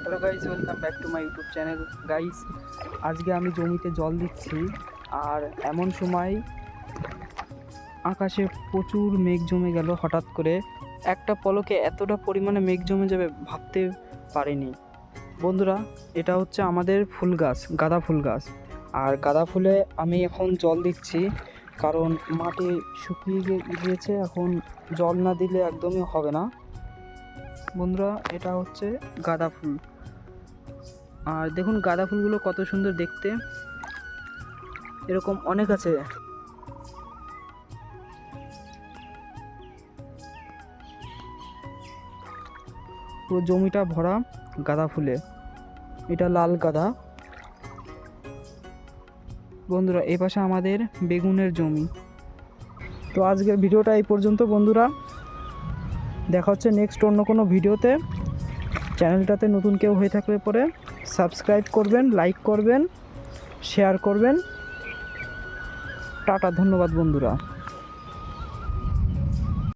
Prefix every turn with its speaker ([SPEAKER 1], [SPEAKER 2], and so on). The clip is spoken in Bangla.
[SPEAKER 1] Hello guys, welcome back to my YouTube channel. Guys, আজকে আমি জমিতে জল দিচ্ছি, আর এমন সময় আকাশে প্রচুর মেঘ জমে গেল। হঠাৎ করে একটা পলকে এতটা পরিমাণে মেঘ জমে যাবে ভাবতে পারিনি। বন্ধুরা, এটা হচ্ছে আমাদের ফুল গাছ, গাঁদা ফুল গাছ। আর গাঁদা ফুলে আমি এখন জল দিচ্ছি, কারণ মাটি শুকিয়ে গিয়েছে। এখন জল না দিলে একদমই হবে না। বন্ধুরা, এটা হচ্ছে গাঁদা ফুল। আর দেখুন গাঁদা ফুলগুলো কত সুন্দর দেখতে। এরকম অনেক আছে। পুরো জমিটা ভরা গাঁদা ফুলে। এটা লাল গাঁদা। বন্ধুরা, এই পাশে আমাদের বেগুনের জমি। তো আজকের ভিডিওটা এই পর্যন্ত বন্ধুরা। দেখা হচ্ছে নেক্সট অন্য কোনো ভিডিওতে। চ্যানেলটাতে নতুন কেউ হয়ে থাকলে পরে সাবস্ক্রাইব করবেন, লাইক করবেন, শেয়ার করবেন। টাটা, ধন্যবাদ বন্ধুরা।